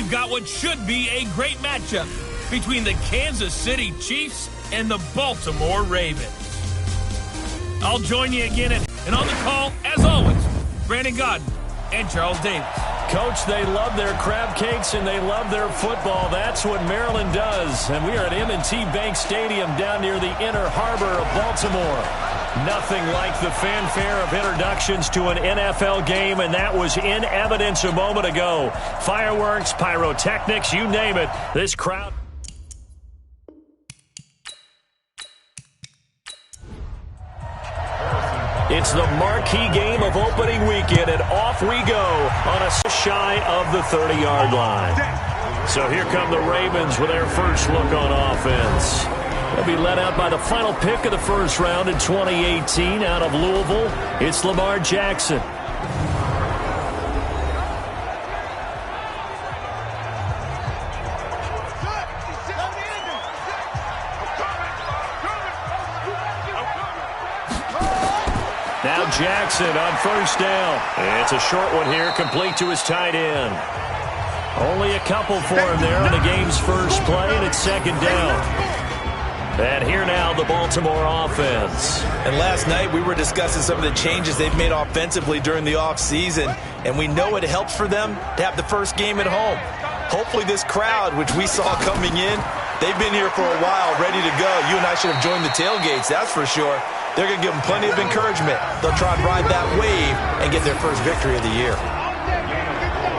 we've got what should be a great matchup between the Kansas City Chiefs and the Baltimore Ravens. I'll join you again and on the call, as always, Brandon Godden and Charles Davis. Coach, they love their crab cakes and they love their football. That's what Maryland does. And we are at M&T Bank Stadium down near the Inner Harbor of Baltimore. Nothing like the fanfare of introductions to an NFL game, and that was in evidence a moment ago. Fireworks, pyrotechnics, you name it. This crowd... It's the marquee game of opening weekend, and off we go on a shy of the 30-yard line. So here come the Ravens with their first look on offense. They'll be led out by the final pick of the first round in 2018 out of Louisville. It's Lamar Jackson. Now Jackson on first down. It's a short one here, complete to his tight end. Only a couple for him there on the game's first play, and it's second down. And here now, the Baltimore offense. And last night, we were discussing some of the changes they've made offensively during the offseason, and we know it helps for them to have the first game at home. Hopefully this crowd, which we saw coming in, they've been here for a while, ready to go. You and I should have joined the tailgates, that's for sure. They're going to give them plenty of encouragement. They'll try and ride that wave and get their first victory of the year.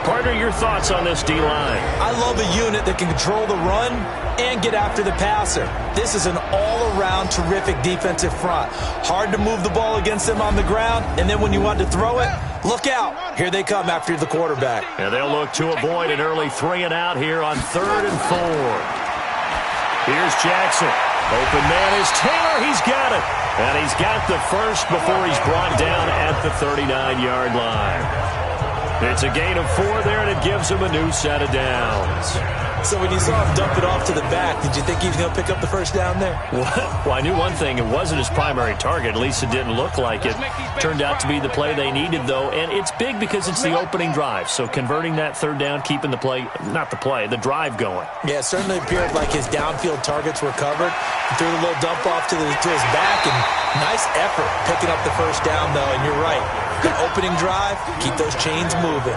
Partner, your thoughts on this D-line? I love a unit that can control the run and get after the passer. This is an all-around terrific defensive front. Hard to move the ball against them on the ground, and then when you want to throw it, look out. Here they come after the quarterback. And they'll look to avoid an early 3 and out here on 3rd and 4. Here's Jackson. Open man is Taylor. He's got it. And he's got the first before he's brought down at the 39-yard line. It's a gain of 4 there, and it gives him a new set of downs. So when you saw him dump it off to the back, did you think he was going to pick up the first down there? Well, I knew one thing. It wasn't his primary target. At least it didn't look like it. Turned out to be the play they needed, though. And it's big because it's the opening drive. So converting that third down, keeping the play, not the play, the drive going. Yeah, it certainly appeared like his downfield targets were covered. He threw a little dump off to his back, and nice effort picking up the first down, though. And you're right. The opening drive, keep those chains moving.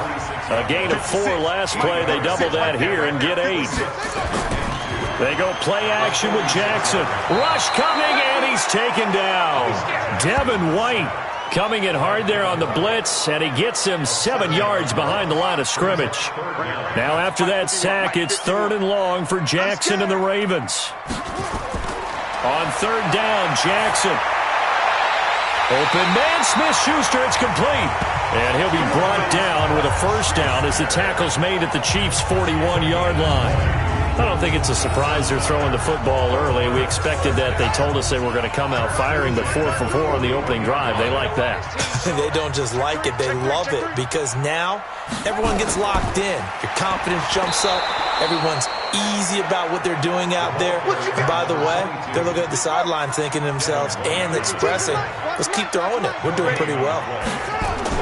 A gain of 4 last play. They double that here and get 8. They go play action with Jackson. Rush coming, and he's taken down. Devin White coming in hard there on the blitz, and he gets him 7 yards behind the line of scrimmage. Now after that sack, it's 3rd and long for Jackson and the Ravens. On 3rd down, Jackson. Open man, Smith-Schuster, it's complete. And he'll be brought down with a first down as the tackle's made at the Chiefs' 41-yard line. I don't think it's a surprise they're throwing the football early. We expected that. They told us they were going to come out firing, but 4 for 4 on the opening drive. They like that. They don't just like it, they love it, because now everyone gets locked in. Your confidence jumps up. Everyone's easy about what they're doing out there. And by the way, they're looking at the sideline thinking to themselves and expressing, let's keep throwing it. We're doing pretty well.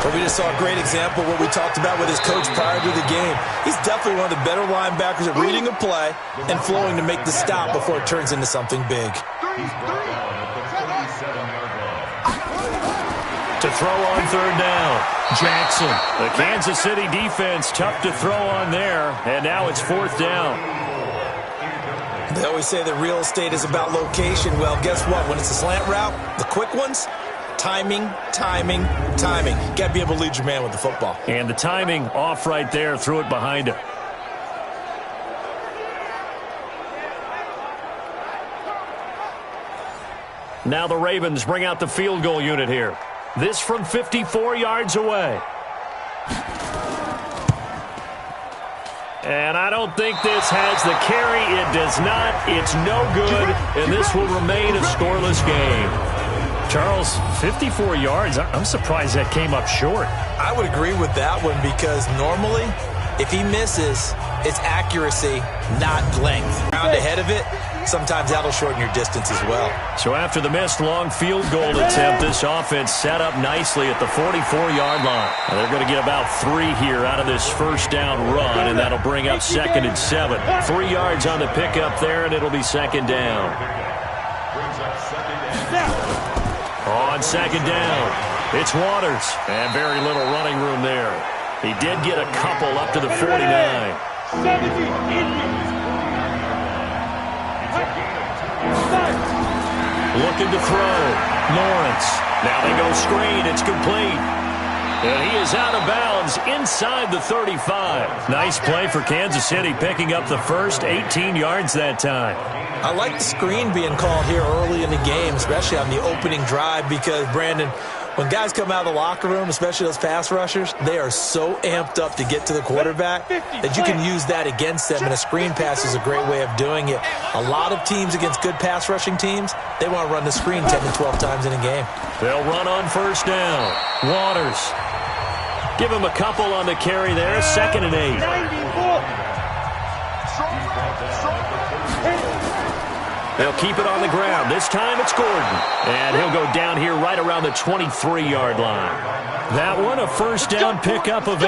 But we just saw a great example of what we talked about with his coach prior to the game. He's definitely one of the better linebackers at reading a play and flowing to make the stop before it turns into something big. To throw on 3rd down, Jackson. The Kansas City defense tough to throw on there, and now it's 4th down. They always say that real estate is about location. Well, guess what? When it's a slant route, the quick ones, timing, timing, timing. Got to be able to lead your man with the football. And the timing off right there, threw it behind him. Now the Ravens bring out the field goal unit here. This from 54 yards away. And I don't think this has the carry. It does not. It's no good. And this will remain a scoreless game. Charles, 54 yards. I'm surprised that came up short. I would agree with that one because normally, if he misses, it's accuracy, not length. Round ahead of it, sometimes that'll shorten your distance as well. So after the missed long field goal attempt, this offense set up nicely at the 44-yard line. And they're going to get about 3 here out of this first down run, and that'll bring up 2nd and 7. 3 yards on the pickup there, and it'll be 2nd down. On 2nd down, it's Waters. And very little running room there. He did get a couple up to the 49. Looking to throw. Lawrence. Now they go screen. It's complete. And he is out of bounds inside the 35. Nice play for Kansas City, picking up the first 18 yards that time. I like the screen being called here early in the game, especially on the opening drive, because, Brandon, when guys come out of the locker room, especially those pass rushers, they are so amped up to get to the quarterback that you can use that against them, and a screen pass is a great way of doing it. A lot of teams against good pass rushing teams, they want to run the screen 10 to 12 times in a game. They'll run on first down. Waters. Give him a couple on the carry there, 2nd and 8. They'll keep it on the ground. This time it's Gordon. And he'll go down here right around the 23-yard line. That one, a first down pickup of 8.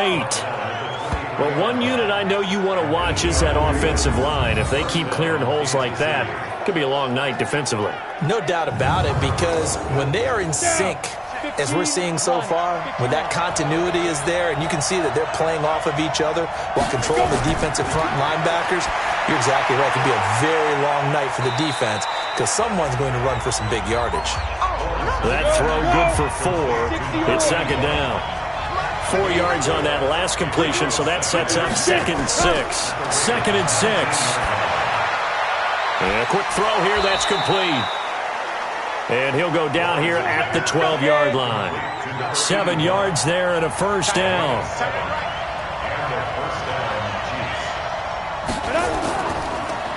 Well, one unit I know you want to watch is that offensive line. If they keep clearing holes like that, it could be a long night defensively. No doubt about it, because when they are in sync, as we're seeing so far, when that continuity is there and you can see that they're playing off of each other while controlling the defensive front linebackers, you're exactly right. It could be a very long night for the defense because someone's going to run for some big yardage. That throw good for 4. It's 2nd down. 4 yards on that last completion, so that sets up 2nd and 6. 2nd and 6. And a quick throw here, that's complete. And he'll go down here at the 12-yard line. 7 yards there and a first down.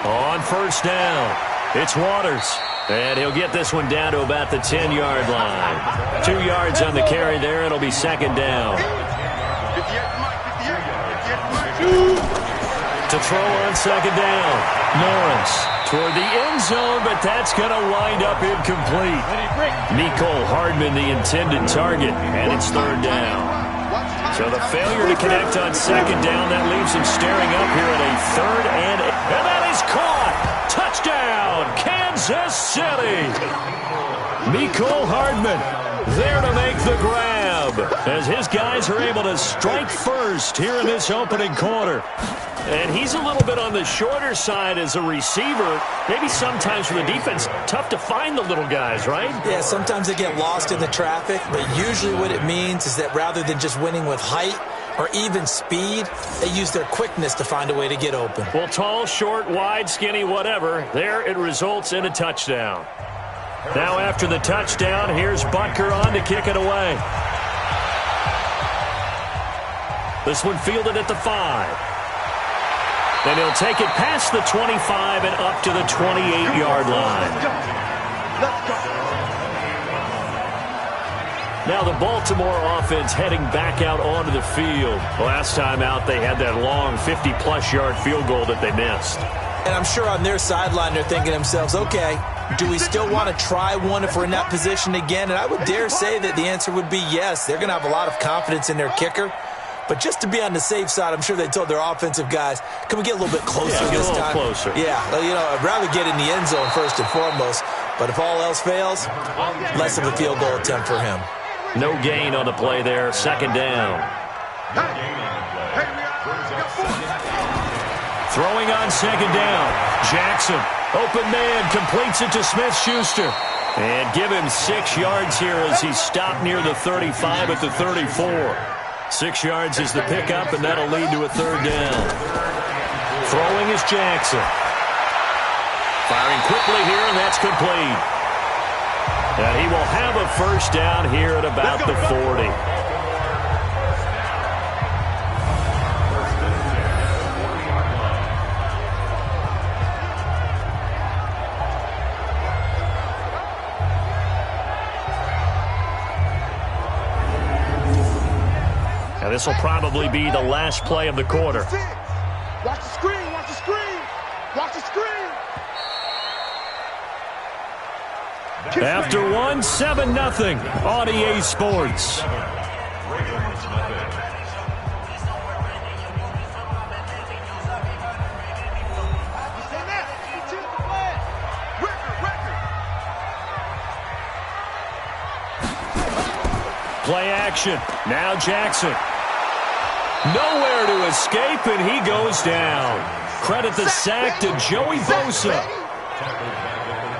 On first down, it's Waters. And he'll get this one down to about the 10-yard line. 2 yards on the carry there. It'll be 2nd down. To throw on 2nd down. Lawrence toward the end zone, but that's going to wind up incomplete. Nicole Hardman, the intended target, and it's 3rd down. So the failure to connect on 2nd down, that leaves him staring up here at a 3rd and 8. And that is caught. Touchdown, Kansas City. Nicole Hardman there to make the grab as his guys are able to strike first here in this opening quarter. And he's a little bit on the shorter side as a receiver. Maybe sometimes for the defense, tough to find the little guys, right? Yeah, sometimes they get lost in the traffic, but usually what it means is that rather than just winning with height or even speed, they use their quickness to find a way to get open. Well, tall, short, wide, skinny, whatever, there it results in a touchdown. Now after the touchdown, here's Butker on to kick it away. This one fielded at the 5. Then he'll take it past the 25 and up to the 28-yard line. Now the Baltimore offense heading back out onto the field. Last time out, they had that long 50-plus yard field goal that they missed. And I'm sure on their sideline they're thinking to themselves, okay, do we still want to try one if we're in that position again? And I would dare say that the answer would be yes. They're going to have a lot of confidence in their kicker. But just to be on the safe side, I'm sure they told their offensive guys, can we get a little bit closer this time? Closer. Yeah, you know, I'd rather get in the end zone first and foremost. But if all else fails, less of a field goal attempt for him. No gain on the play there, 2nd down. Throwing on 2nd down. Jackson, open man, completes it to Smith-Schuster. And give him 6 yards here as he stopped near the 35 at the 34. 6 yards is the pickup, and that'll lead to a 3rd down. Throwing is Jackson. Firing quickly here, and that's complete. And he will have a first down here at about the 40. Now this will probably be the last play of the quarter. Watch the screen, watch the screen, watch the screen. After one, 7-0 on EA Sports. Play action. Now Jackson. Nowhere to escape, and he goes down. Credit the sack to Joey Bosa.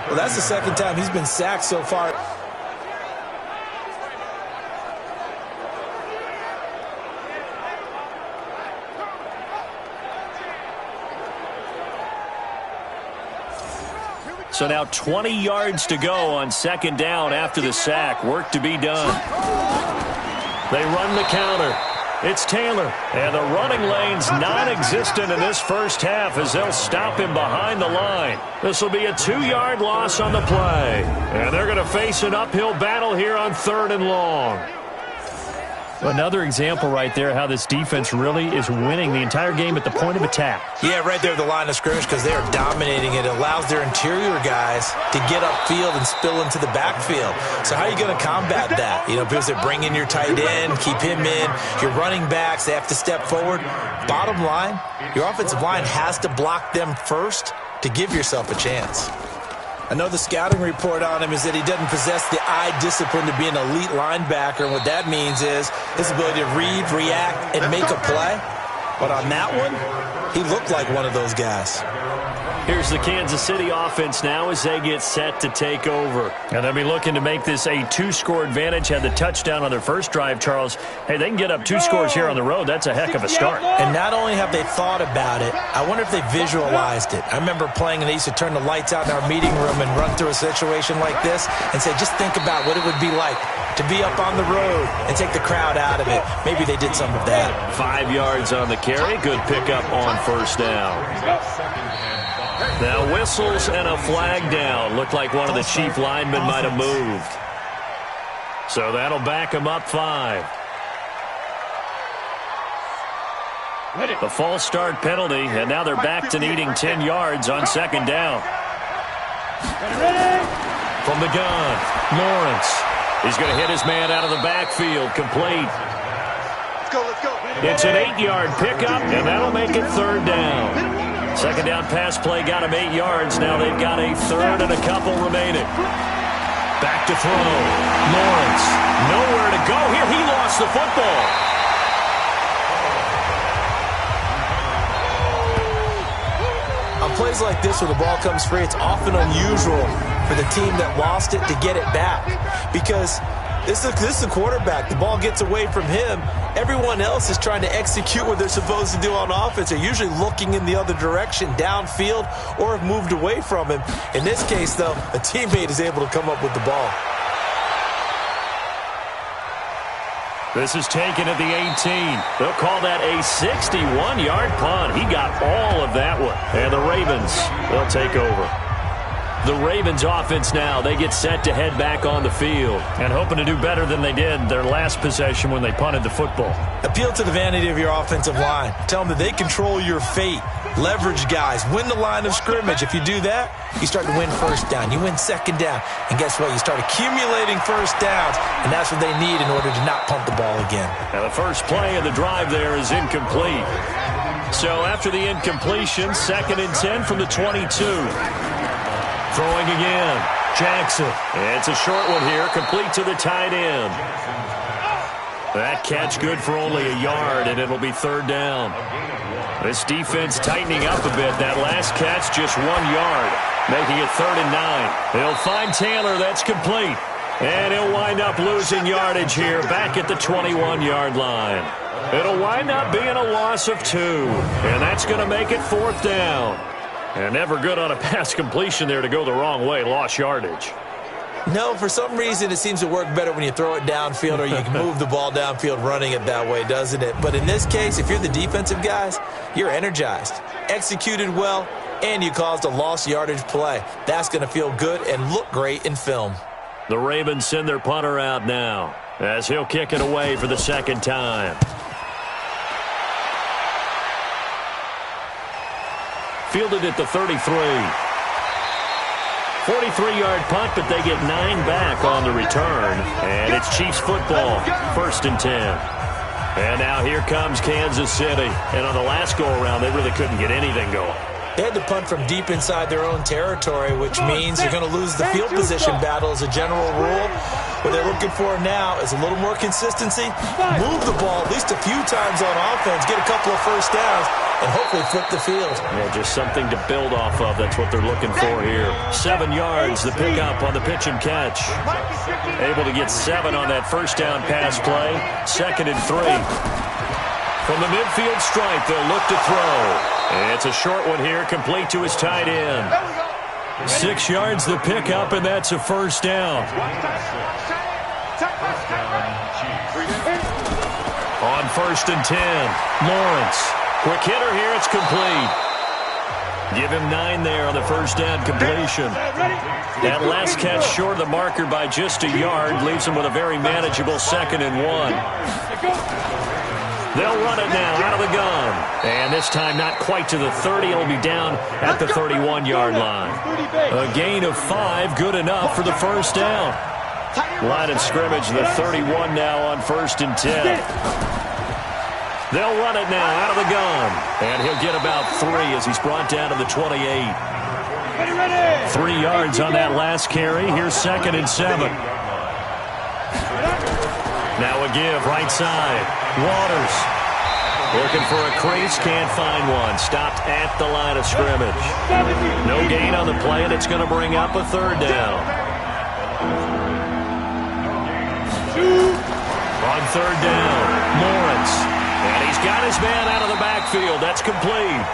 Well, that's the second time he's been sacked so far. So now 20 yards to go on second down after the sack. Work to be done. They run the counter. It's Taylor. And the running lane's non-existent in this first half as they'll stop him behind the line. This will be a 2-yard loss on the play. And they're going to face an uphill battle here on 3rd and long. Another example right there how this defense really is winning the entire game at the point of attack. Yeah, right there at the line of scrimmage because they are dominating it. It allows their interior guys to get upfield and spill into the backfield. So how are you going to combat that? You know, because they bring in your tight end, keep him in. Your running backs, they have to step forward. Bottom line, your offensive line has to block them first to give yourself a chance. Another scouting report on him is that he doesn't possess the eye discipline to be an elite linebacker. And what that means is his ability to read, react, and make a play. But on that one, he looked like one of those guys. Here's the Kansas City offense now as they get set to take over. And they'll be looking to make this a 2-score advantage. Had the touchdown on their first drive, Charles. Hey, they can get up 2 scores here on the road. That's a heck of a start. And not only have they thought about it, I wonder if they visualized it. I remember playing and they used to turn the lights out in our meeting room and run through a situation like this and say, just think about what it would be like to be up on the road and take the crowd out of it. Maybe they did some of that. 5 yards on the carry. Good pickup on first down. Now whistles and a flag down. Looked like one of the chief linemen might have moved. So that'll back him up 5. The false start penalty, and now they're back to needing 10 yards on second down. From the gun, Lawrence. He's going to hit his man out of the backfield. Complete. Let's go. It's an 8-yard pickup, and that'll make it 3rd down. Second down pass play got him 8 yards. Now they've got a 3rd and a couple remaining. Back to throw. Lawrence. Nowhere to go here. He lost the football. On plays like this where the ball comes free, it's often unusual for the team that lost it to get it back. Because this is the quarterback. The ball gets away from him. Everyone else is trying to execute what they're supposed to do on offense. They're usually looking in the other direction, downfield, or have moved away from him. In this case, though, a teammate is able to come up with the ball. This is taken at the 18. They'll call that a 61-yard punt. He got all of that one. And the Ravens, they'll take over. The Ravens offense now, they get set to head back on the field and hoping to do better than they did their last possession when they punted the football. Appeal to the vanity of your offensive line. Tell them that they control your fate. Leverage guys. Win the line of scrimmage. If you do that, you start to win first down. You win second down. And guess what? You start accumulating first downs, and that's what they need in order to not punt the ball again. And the first play of the drive there is incomplete. So after the incompletion, 2nd and 10 from the 22. Throwing again. Jackson. It's a short one here. Complete to the tight end. That catch good for only a yard, and it'll be 3rd down. This defense tightening up a bit. That last catch just 1 yard, making it 3rd and 9. He'll find Taylor. That's complete. And he'll wind up losing yardage here back at the 21-yard line. It'll wind up being a loss of 2. And that's going to make it 4th down. And never good on a pass completion there to go the wrong way. Lost yardage. No, for some reason it seems to work better when you throw it downfield or you can move the ball downfield running it that way, doesn't it? But in this case, if you're the defensive guys, you're energized, executed well, and you caused a lost yardage play. That's going to feel good and look great in film. The Ravens send their punter out now as he'll kick it away for the 2nd time. Fielded at the 33. 43-yard punt, but they get 9 back on the return. And it's Chiefs football, 1st and 10. And now here comes Kansas City. And on the last go-around, they really couldn't get anything going. They had to punt from deep inside their own territory, which means you're going to lose the field position battle as a general rule. What they're looking for now is a little more consistency, move the ball at least a few times on offense, get a couple of first downs, and hopefully flip the field. Yeah, just something to build off of. That's what they're looking for here. 7 yards, the pickup on the pitch and catch. Able to get 7 on that first down pass play. 2nd and 3. From the midfield stripe, they'll look to throw. It's a short one here, complete to his tight end. 6 yards the pickup, and that's a first down. On 1st and 10, Lawrence. Quick hitter here, it's complete. Give him 9 there on the first down completion. That last catch short of the marker by just a yard leaves him with a very manageable 2nd and 1. They'll run it now out of the gun. And this time not quite to the 30. It'll be down at the 31-yard line. A gain of 5, good enough for the first down. Line of scrimmage, the 31 now on 1st and 10. They'll run it now out of the gun. And he'll get about 3 as he's brought down to the 28. 3 yards on that last carry. Here's 2nd and 7. Now a give, right side. Waters looking for a crease, can't find one. Stopped at the line of scrimmage. No gain on the play, and it's going to bring up a 3rd down. On 3rd down, Lawrence. And he's got his man out of the backfield. That's complete.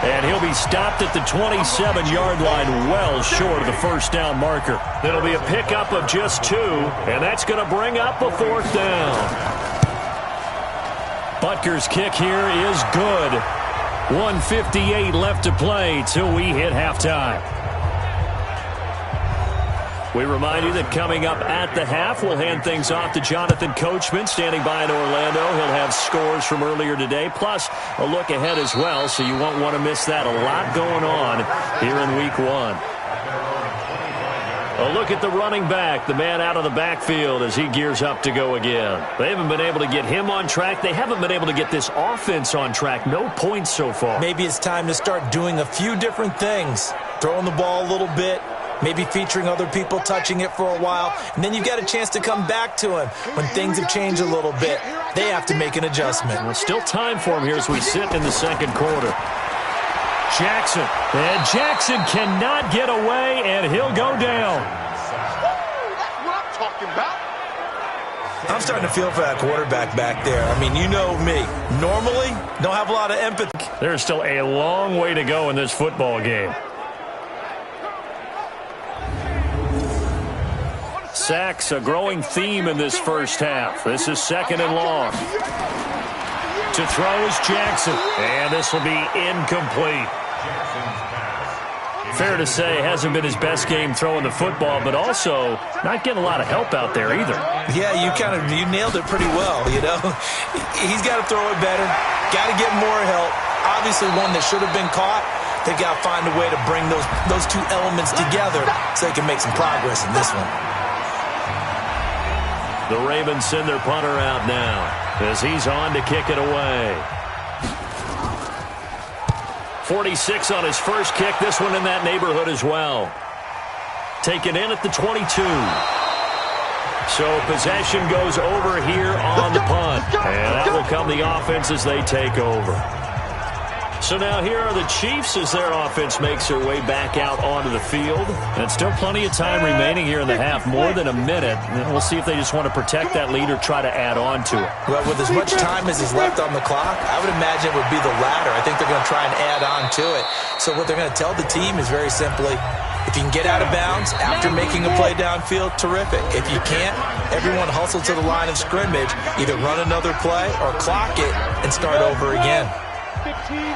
And he'll be stopped at the 27-yard line, well short of the first down marker. It'll be a pickup of just 2, and that's going to bring up a 4th down. Butker's kick here is good. 1:58 left to play till we hit halftime. We remind you that coming up at the half, we'll hand things off to Jonathan Coachman, standing by in Orlando. He'll have scores from earlier today, plus a look ahead as well, so you won't want to miss that. A lot going on here in Week 1. A look at the running back, the man out of the backfield as he gears up to go again. They haven't been able to get him on track. They haven't been able to get this offense on track. No points so far. Maybe it's time to start doing a few different things. Throwing the ball a little bit, maybe featuring other people touching it for a while, and then you get a chance to come back to him when things have changed a little bit. They have to make an adjustment. Well, still time for him here as we sit in the 2nd quarter. Jackson. And Jackson cannot get away, and he'll go down. That's what I'm talking about. I'm starting to feel for that quarterback back there. I mean, you know me. Normally, don't have a lot of empathy. There's still a long way to go in this football game. Sacks, a growing theme in this first half. This is 2nd and long. To throw is Jackson, and this will be incomplete. Fair to say, hasn't been his best game throwing the football, but also not getting a lot of help out there either. Yeah, you nailed it pretty well, you know. He's got to throw it better, got to get more help. Obviously one that should have been caught. They've got to find a way to bring those 2 elements together so they can make some progress in this one. The Ravens send their punter out now as he's on to kick it away. 46 on his first kick. This one in that neighborhood as well. Taken in at the 22. So possession goes over here on the punt. And that will come the offense as they take over. So now here are the Chiefs as their offense makes their way back out onto the field. And still plenty of time remaining here in the half, more than a minute. And we'll see if they just want to protect that lead or try to add on to it. Well, with as much time as is left on the clock, I would imagine it would be the latter. I think they're going to try and add on to it. So what they're going to tell the team is very simply, if you can get out of bounds after making a play downfield, terrific. If you can't, everyone hustle to the line of scrimmage, either run another play or clock it and start over again. 15-1. 15-1.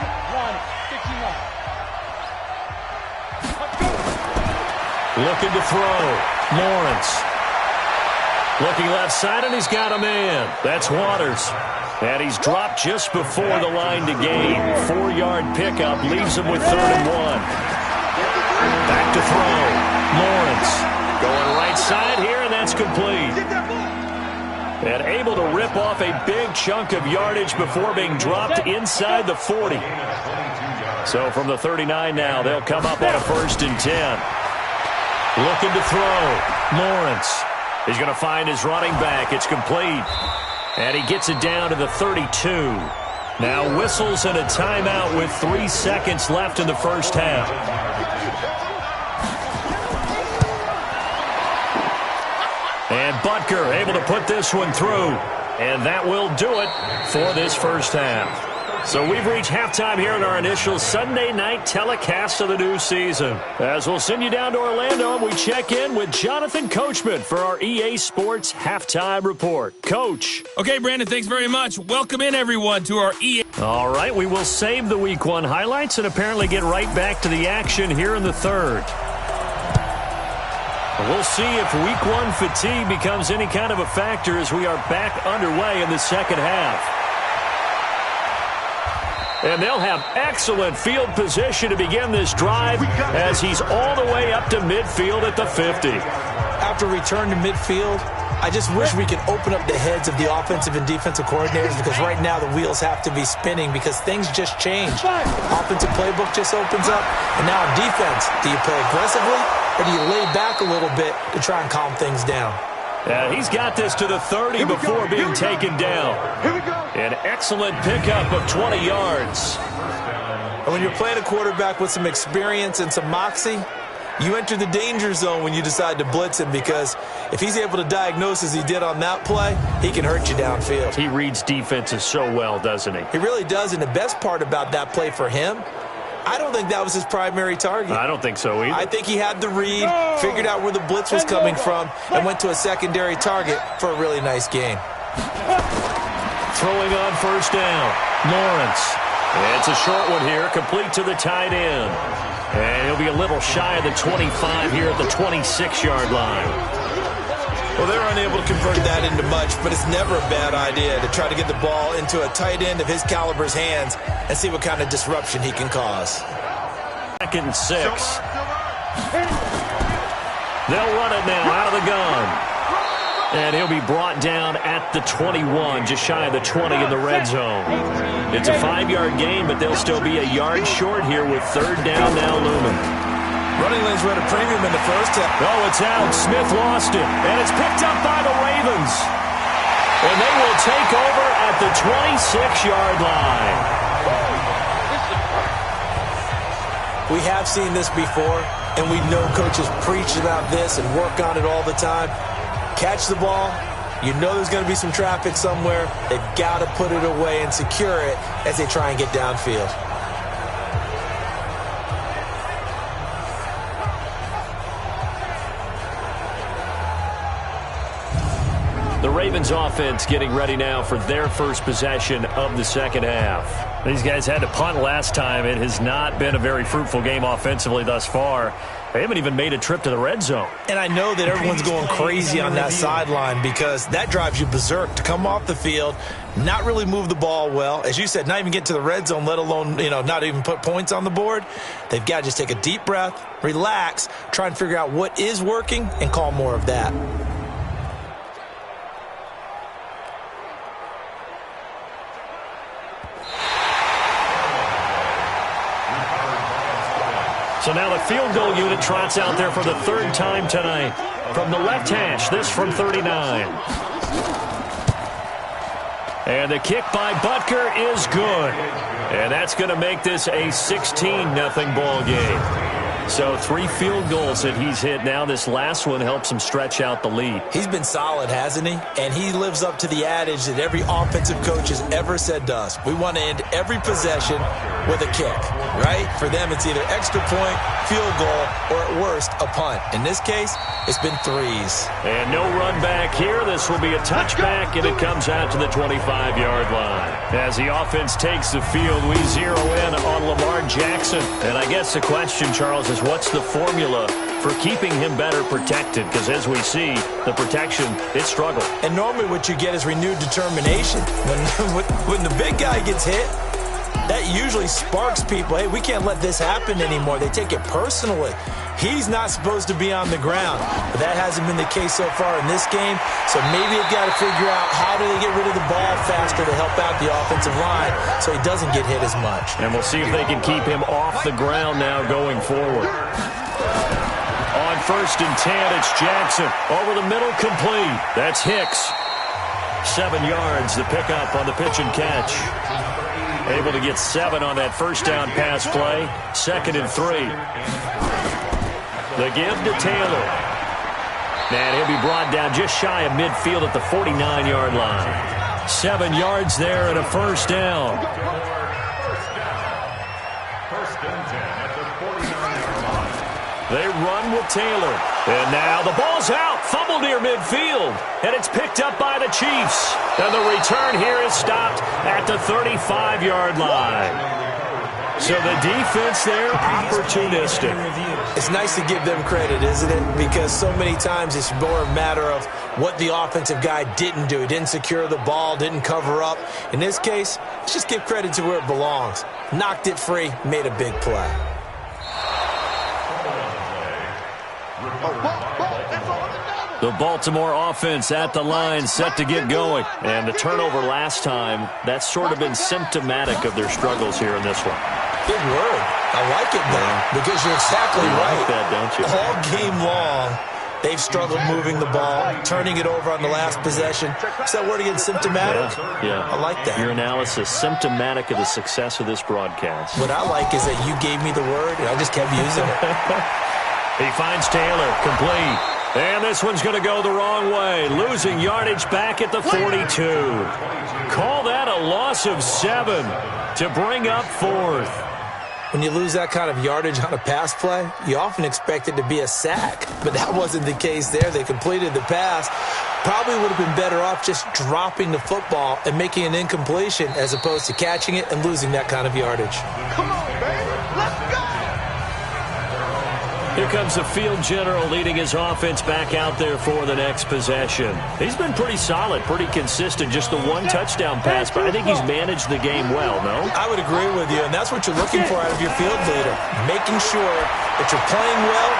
Looking to throw. Lawrence. Looking left side, and he's got a man. That's Waters. And he's dropped just before the line to gain. 4-yard pickup leaves him with 3rd and 1. Back to throw. Lawrence going right side here, and that's complete. And able to rip off a big chunk of yardage before being dropped inside the 40. So from the 39 now, they'll come up on a 1st and 10. Looking to throw. Lawrence. He's going to find his running back. It's complete. And he gets it down to the 32. Now whistles and a timeout with 3 seconds left in the first half. And Butker able to put this one through. And that will do it for this first half. So we've reached halftime here in our initial Sunday night telecast of the new season. As we'll send you down to Orlando, and we check in with Jonathan Coachman for our EA Sports Halftime Report. Coach. Okay, Brandon, thanks very much. Welcome in, everyone, to our EA. All right, we will save the Week 1 highlights and apparently get right back to the action here in the third. We'll see if Week 1 fatigue becomes any kind of a factor as we are back underway in the second half. And they'll have excellent field position to begin this drive as he's all the way up to midfield at the 50. After return to midfield, I just wish we could open up the heads of the offensive and defensive coordinators, because right now the wheels have to be spinning because things just change. Offensive playbook just opens up, and now on defense, do you play aggressively or do you lay back a little bit to try and calm things down? Yeah, he's got this to the 30 before being taken down. An excellent pickup of 20 yards. And when you're playing a quarterback with some experience and some moxie, you enter the danger zone when you decide to blitz him, because if he's able to diagnose as he did on that play, he can hurt you downfield. He reads defenses so well, doesn't he? He really does, and the best part about that play for him, I don't think that was his primary target. I don't think so either. I think he had the read, figured out where the blitz was coming from, and went to a secondary target for a really nice gain. Throwing on first down, Lawrence. It's a short one here, complete to the tight end. And he'll be a little shy of the 25 here at the 26-yard line. Well, they're unable to convert that into much, but it's never a bad idea to try to get the ball into a tight end of his caliber's hands and see what kind of disruption he can cause. 2nd and 6. They'll run it now out of the gun. And he'll be brought down at the 21, just shy of the 20 in the red zone. It's a 5-yard gain, but they'll still be a yard short here with 3rd down now looming. Running lanes were at a premium in the first half. Oh, it's out. Smith lost it. And it's picked up by the Ravens. And they will take over at the 26-yard line. We have seen this before, and we know coaches preach about this and work on it all the time. Catch the ball. You know there's going to be some traffic somewhere. They've got to put it away and secure it as they try and get downfield. The Ravens offense getting ready now for their first possession of the second half. These guys had to punt last time. It has not been a very fruitful game offensively thus far. They haven't even made a trip to the red zone. And I know that everyone's going crazy on that sideline because that drives you berserk to come off the field, not really move the ball well. As you said, not even get to the red zone, let alone, not even put points on the board. They've got to just take a deep breath, relax, try and figure out what is working and call more of that. So now the field goal unit trots out there for the 3rd time tonight. From the left hash, this from 39. And the kick by Butker is good. And that's going to make this a 16-0 ball game. So 3 field goals that he's hit now. This last one helps him stretch out the lead. He's been solid, hasn't he? And he lives up to the adage that every offensive coach has ever said to us. We want to end every possession with a kick, right? For them, it's either extra point, field goal, or at worst, a punt. In this case, it's been 3s. And no run back here. This will be a touchback, and it comes out to the 25-yard line. As the offense takes the field, we zero in on Lamar Jackson. And I guess the question, Charles, is what's the formula for keeping him better protected? Because as we see, the protection, it struggled. And normally what you get is renewed determination. When the big guy gets hit, that usually sparks people. Hey, we can't let this happen anymore. They take it personally. He's not supposed to be on the ground, but that hasn't been the case so far in this game. So maybe they've got to figure out how do they get rid of the ball faster to help out the offensive line so he doesn't get hit as much. And we'll see if they can keep him off the ground now going forward. On 1st and 10, it's Jackson. Over the middle, complete. That's Hicks. 7 yards, the pickup on the pitch and catch. Able to get 7 on that first down pass play. 2nd and 3. The give to Taylor. And he'll be brought down just shy of midfield at the 49-yard line. 7 yards there and a first down. They run with Taylor. And now the ball's out. Fumble near midfield. And it's picked up by the Chiefs. And the return here is stopped at the 35-yard line. So the defense there, opportunistic. It's nice to give them credit, isn't it? Because so many times it's more a matter of what the offensive guy didn't do. He didn't secure the ball, didn't cover up. In this case, let's just give credit to where it belongs. Knocked it free, made a big play. The Baltimore offense at the line, set to get going. And the turnover last time, that's sort of been symptomatic of their struggles here in this one. Big word. I like it now because you're exactly right. Like that, don't you? All game long, they've struggled moving the ball, turning it over on the last possession. Is that word again, symptomatic? Yeah. I like that. Your analysis, symptomatic of the success of this broadcast. What I like is that you gave me the word, and I just kept using it. He finds Taylor, complete. And this one's going to go the wrong way. Losing yardage back at the 42. Call that a loss of 7 to bring up 4th. When you lose that kind of yardage on a pass play, you often expect it to be a sack. But that wasn't the case there. They completed the pass. Probably would have been better off just dropping the football and making an incompletion as opposed to catching it and losing that kind of yardage. Come on, baby. Let's go. Here comes the field general leading his offense back out there for the next possession. He's been pretty solid, pretty consistent, just the one touchdown pass, but I think he's managed the game well, no? I would agree with you, and that's what you're looking for out of your field leader, making sure that you're playing well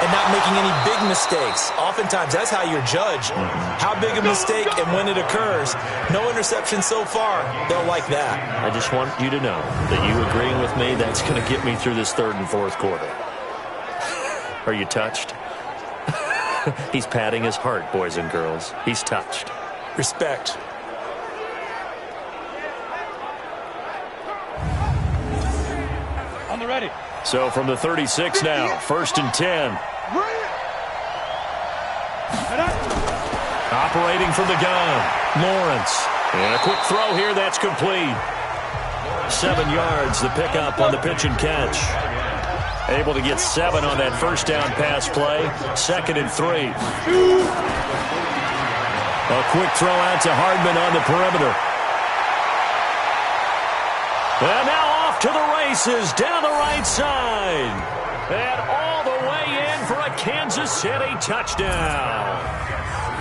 and not making any big mistakes. Oftentimes, that's how you're judged. How big a mistake and when it occurs. No interception so far. They'll like that. I just want you to know that you agreeing with me, that's going to get me through this 3rd and 4th quarter. Are you touched? He's patting his heart, boys and girls. He's touched. Respect. On the ready. So from the 36 now, 1st and 10. Operating from the gun, Lawrence. And a quick throw here, that's complete. 7 yards, the pickup on the pitch and catch. Able to get 7 on that first down pass play. 2nd and 3. A quick throw out to Hardman on the perimeter. And now off to the races down the right side. And all the way in for a Kansas City touchdown.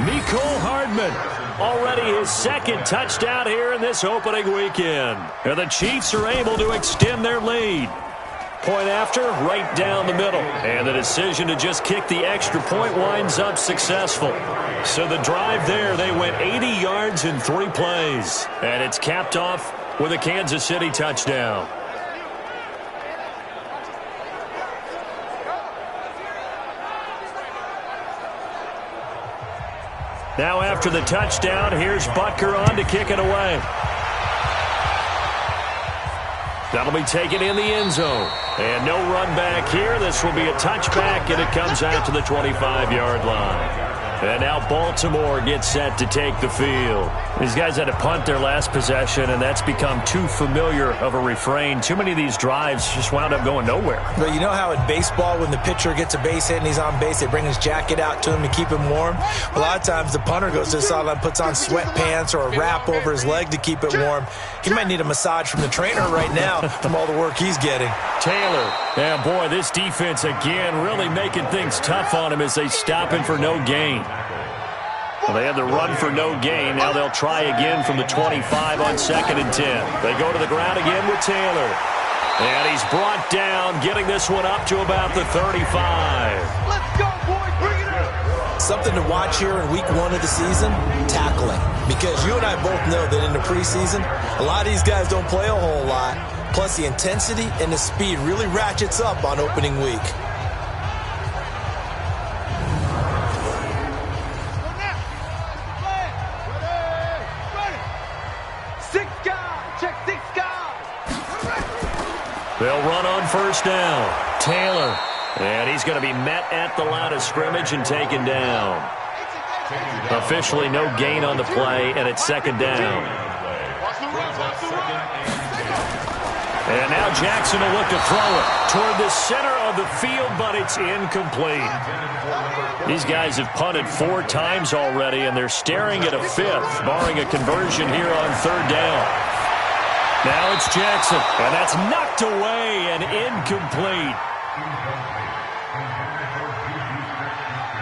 Mecole Hardman, already his 2nd touchdown here in this opening weekend. And the Chiefs are able to extend their lead. Point after, right down the middle. And the decision to just kick the extra point winds up successful. So the drive there, they went 80 yards in 3 plays. And it's capped off with a Kansas City touchdown. Now after the touchdown, here's Butker on to kick it away. That'll be taken in the end zone. And no run back here. This will be a touchback, and it comes out to the 25-yard line. And now Baltimore gets set to take the field. These guys had to punt their last possession, and that's become too familiar of a refrain. Too many of these drives just wound up going nowhere. But you know how in baseball, when the pitcher gets a base hit and he's on base, they bring his jacket out to him to keep him warm? A lot of times the punter goes to the sideline, puts on sweatpants or a wrap over his leg to keep it warm. He might need a massage from the trainer right now from all the work he's getting. Taylor. Yeah, boy, this defense again really making things tough on him as they stop him for no gain. Well, they had the run for no gain. Now they'll try again from the 25 on 2nd and 10. They go to the ground again with Taylor. And he's brought down, getting this one up to about the 35. Let's go, boys. Bring it up. Something to watch here in week 1 of the season, tackling. Because you and I both know that in the preseason, a lot of these guys don't play a whole lot. Plus, the intensity and the speed really ratchets up on opening week. They'll run on 1st down. Taylor. And he's going to be met at the line of scrimmage and taken down. Officially no gain on the play, and it's 2nd down. And now Jackson will look to throw it toward the center of the field, but it's incomplete. These guys have punted 4 times already, and they're staring at a 5th, barring a conversion here on 3rd down. Now it's Jackson, and that's knocked away and incomplete.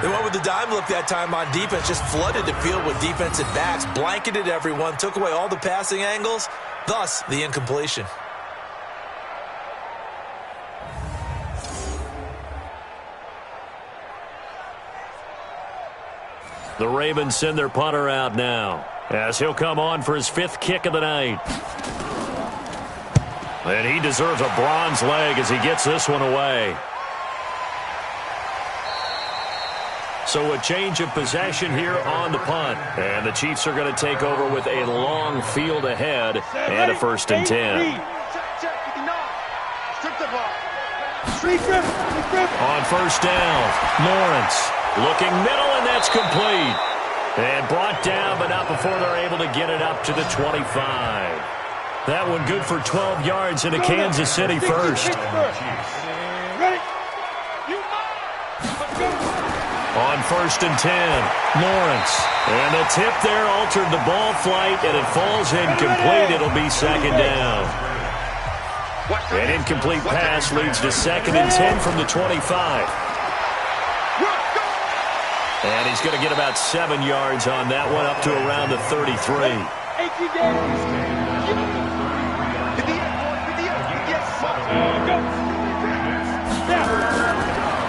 They went with the dime look that time on defense, just flooded the field with defensive backs, blanketed everyone, took away all the passing angles, thus the incompletion. The Ravens send their punter out now, as he'll come on for his 5th kick of the night. And he deserves a bronze leg as he gets this one away. So a change of possession here on the punt. And the Chiefs are going to take over with a long field ahead and a 1st and 10. On 1st down, Lawrence looking middle, and that's complete. And brought down, but not before they're able to get it up to the 25. That one good for 12 yards into Kansas City 1st. On 1st and 10, Lawrence. And the tip there altered the ball flight, and it falls incomplete. It'll be 2nd down. An incomplete pass leads to 2nd and 10 from the 25. And he's going to get about 7 yards on that one, up to around the 33.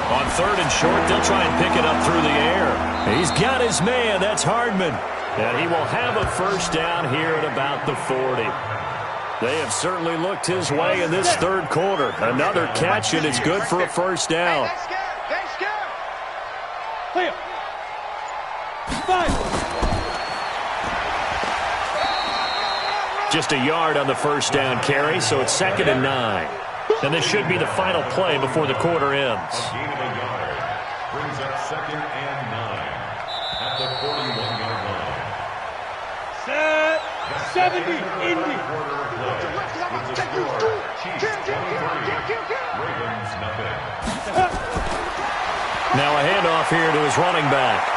On 3rd and short, they'll try and pick it up through the air. He's got his man. That's Hardman. And he will have a 1st down here at about the 40. They have certainly looked his way in this 3rd quarter. Another catch, and it's good for a 1st down. Just a yard on the 1st down carry, so it's 2nd and 9. And this should be the final play before the quarter ends. Gain of a yard brings up 2nd and 9 at the 41-yard line. Set 70, Indy. Ravens nothing. Now a handoff here to his running back.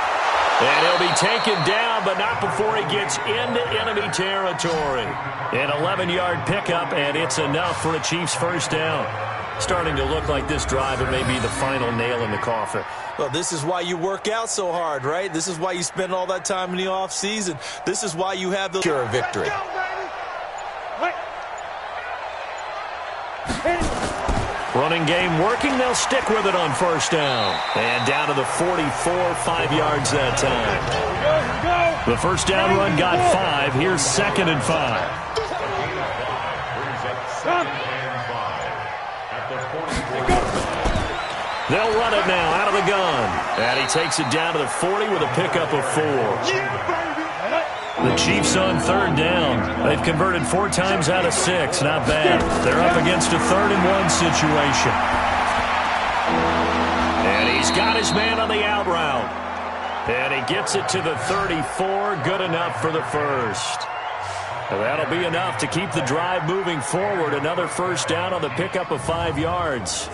And he'll be taken down, but not before he gets into enemy territory. An 11-yard pickup, and it's enough for a Chiefs 1st down. Starting to look like this drive, it may be the final nail in the coffin. Well, this is why you work out so hard, right? This is why you spend all that time in the offseason. This is why you have the pure victory. Running game working. They'll stick with it on 1st down. And down to the 44, 5 yards that time. The 1st down run got 5. Here's 2nd and 5. They'll run it now out of the gun. And he takes it down to the 40 with a pickup of 4. The Chiefs on 3rd down. They've converted 4 times out of 6. Not bad. They're up against a 3rd and 1 situation. And he's got his man on the out route. And he gets it to the 34. Good enough for the 1st. And that'll be enough to keep the drive moving forward. Another 1st down on the pickup of 5 yards.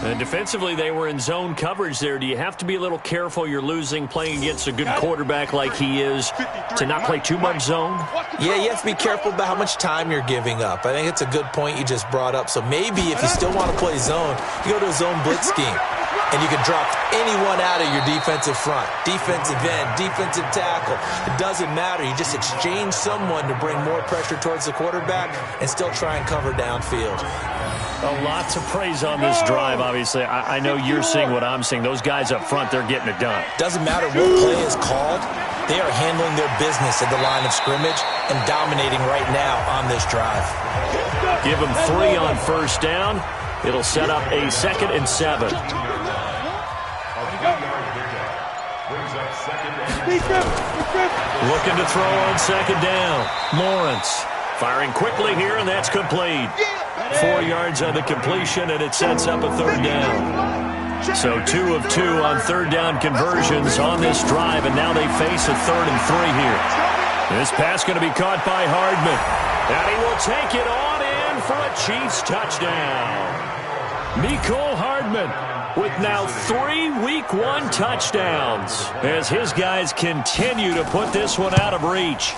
And defensively, they were in zone coverage there. Do you have to be a little careful? You're losing, playing against a good quarterback like he is, to not play too much zone? Yeah, you have to be careful about how much time you're giving up. I think it's a good point you just brought up. So maybe if you still want to play zone, you go to a zone blitz scheme. and you can drop anyone out of your defensive front. Defensive end, defensive tackle. It doesn't matter. You just exchange someone to bring more pressure towards the quarterback and still try and cover downfield. A lot to praise on this drive, obviously. I know you're seeing what I'm seeing. Those guys up front, they're getting it done. Doesn't matter what play is called. They are handling their business at the line of scrimmage and dominating right now on this drive. Give them 3 on first down. It'll set up a 2nd and 7. Looking to throw on 2nd down. Lawrence firing quickly here, and that's complete. 4 yards on the completion, and it sets up a 3rd down. So 2 of 2 on 3rd down conversions on this drive, and now they face a 3rd and 3 here. This pass going to be caught by Hardman, and he will take it on in for a Chiefs touchdown. Mecole Hardman with now 3 Week 1 touchdowns as his guys continue to put this one out of reach.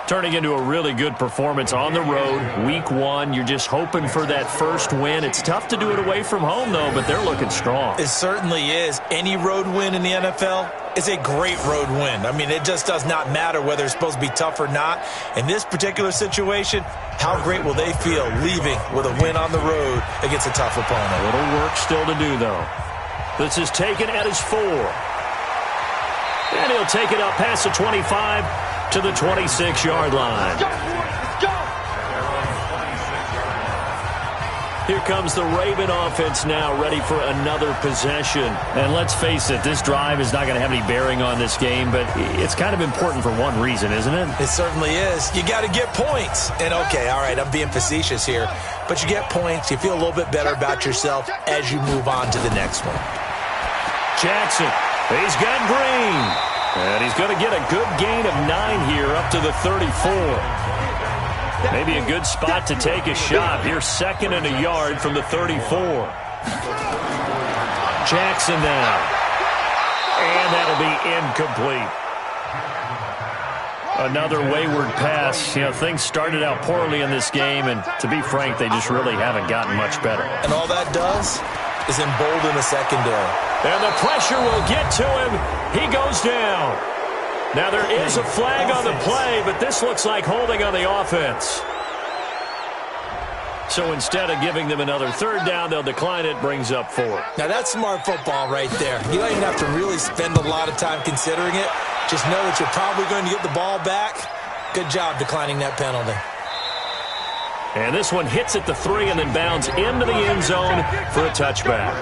Turning into a really good performance on the road. Week 1, you're just hoping for that first win. It's tough to do it away from home, though, but they're looking strong. It certainly is. Any road win in the NFL is a great road win. I mean, it just does not matter whether it's supposed to be tough or not. In this particular situation, how great will they feel leaving with a win on the road against a tough opponent? A little work still to do, though. This is taken at his 4. And he'll take it up past the 25 to the 26-yard line. Here comes the Raven offense now, ready for another possession. And let's face it, this drive is not going to have any bearing on this game, but it's kind of important for one reason, isn't it? It certainly is. You got to get points. And okay, all right, I'm being facetious here, but you get points, you feel a little bit better about yourself as you move on to the next one. Jackson, he's got Green. And he's going to get a good gain of 9 here up to the 34. Maybe a good spot to take a shot. Here's 2nd and a yard from the 34. Jackson now. And that'll be incomplete. Another wayward pass. You know, things started out poorly in this game, and to be frank, they just really haven't gotten much better. And all that does is embolden the secondary. And the pressure will get to him. He goes down. Now there is a flag on the play, but this looks like holding on the offense. So instead of giving them another 3rd down, they'll decline it, brings up 4. Now that's smart football right there. You don't even have to really spend a lot of time considering it. Just know that you're probably going to get the ball back. Good job declining that penalty. And this one hits at the 3 and then bounds into the end zone for a touchback.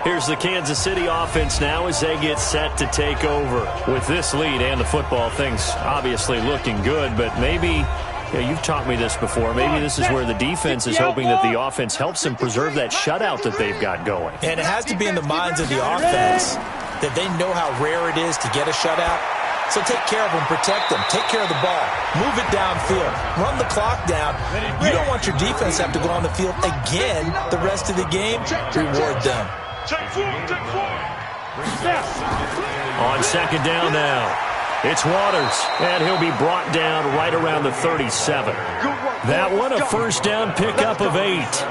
Here's the Kansas City offense now as they get set to take over. With this lead and the football, things obviously looking good, but maybe, you've taught me this before, maybe this is where the defense is hoping that the offense helps them preserve that shutout that they've got going. And it has to be in the minds of the offense that they know how rare it is to get a shutout. So take care of them, protect them, take care of the ball, move it downfield, run the clock down. You don't want your defense to have to go on the field again the rest of the game. Reward them. Take 4. On 2nd down now, it's Waters, and he'll be brought down right around the 37. That one, a 1st down pickup of 8.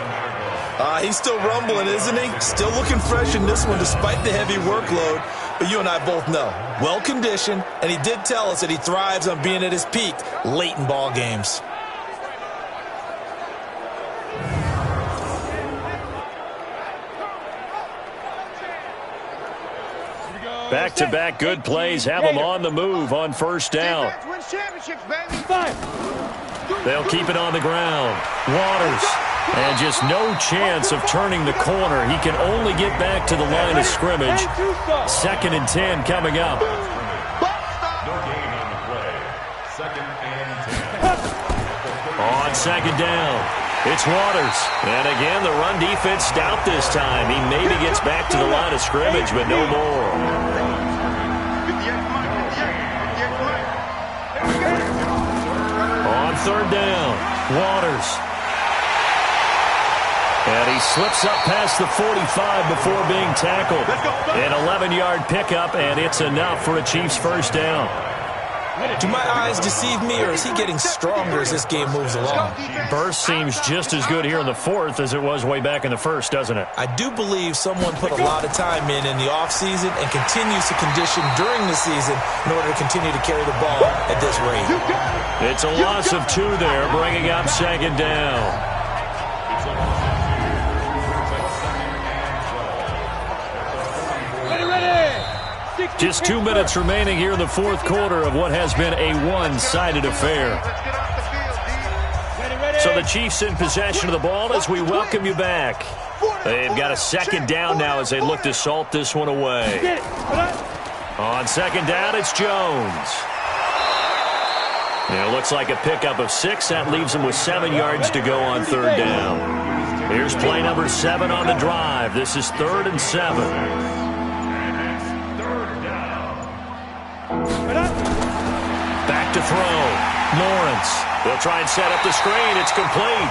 He's still rumbling, isn't he? Still looking fresh in this one despite the heavy workload. But you and I both know, well-conditioned, and he did tell us that he thrives on being at his peak late in ball games. Back-to-back good plays have them on the move on 1st down. They'll keep it on the ground. Waters, and just no chance of turning the corner. He can only get back to the line of scrimmage. 2nd and 10 coming up. No gain on the play. 2nd and 10. On 2nd down, it's Waters. And again, the run defense stout this time. He maybe gets back to the line of scrimmage, but no more. On 3rd down, Waters. And he slips up past the 45 before being tackled. An 11-yard pickup, and it's enough for a Chiefs 1st down. Do my eyes deceive me, or is he getting stronger as this game moves along? Burst seems just as good here in the fourth as it was way back in the first, doesn't it? I do believe someone put a lot of time in the offseason and continues to condition during the season in order to continue to carry the ball at this rate. It's a loss of 2 there, bringing up second down. Just 2 minutes remaining here in the fourth quarter of what has been a one-sided affair. So the Chiefs in possession of the ball as we welcome you back. They've got a second down now as they look to salt this one away. On second down, it's Jones. And it looks like a pickup of 6. That leaves them with 7 yards to go on third down. Here's play number 7 on the drive. This is 3rd and 7. Back to throw. Lawrence. They'll try and set up the screen. It's complete.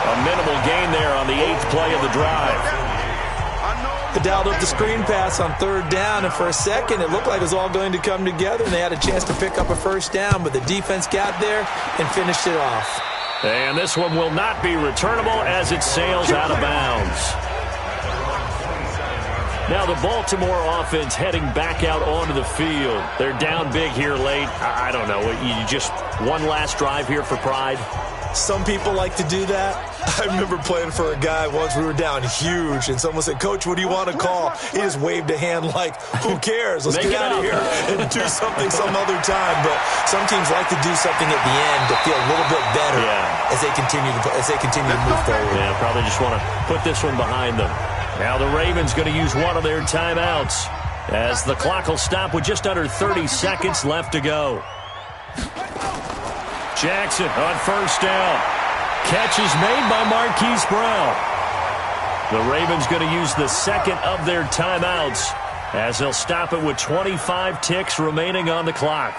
A minimal gain there on the 8th play of the drive. They dialed up the screen pass on third down, and for a second it looked like it was all going to come together, and they had a chance to pick up a first down, but the defense got there and finished it off. And this one will not be returnable as it sails out of bounds. Now the Baltimore offense heading back out onto the field. They're down big here late. I don't know. You just one last drive here for pride? Some people like to do that. I remember playing for a guy once. We were down huge, and someone said, "Coach, what do you want to call?" He just waved a hand like, "Who cares? Let's get out of here and do something some other time." But some teams like to do something at the end to feel a little bit better as they continue to move forward. Yeah, probably just want to put this one behind them. Now the Ravens going to use one of their timeouts as the clock will stop with just under 30 seconds left to go. Jackson on first down. Catch is made by Marquise Brown. The Ravens going to use the second of their timeouts as they'll stop it with 25 ticks remaining on the clock.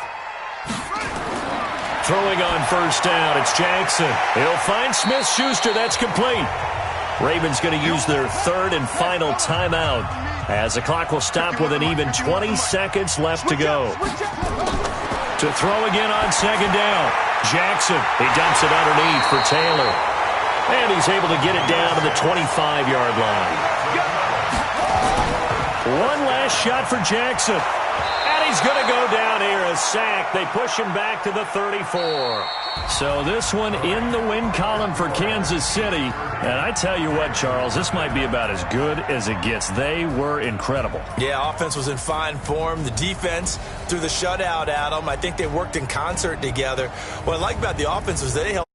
Throwing on first down, it's Jackson. He'll find Smith-Schuster. That's complete. Ravens going to use their third and final timeout as the clock will stop with an even 20 seconds left to go. To throw again on second down. Jackson, he dumps it underneath for Taylor. And he's able to get it down to the 25-yard line. One last shot for Jackson. And he's going to go down here, a sack. They push him back to the 34. So this one in the win column for Kansas City. And I tell you what, Charles, this might be about as good as it gets. They were incredible. Yeah, offense was in fine form. The defense threw the shutout at them. I think they worked in concert together. What I like about the offense was that they helped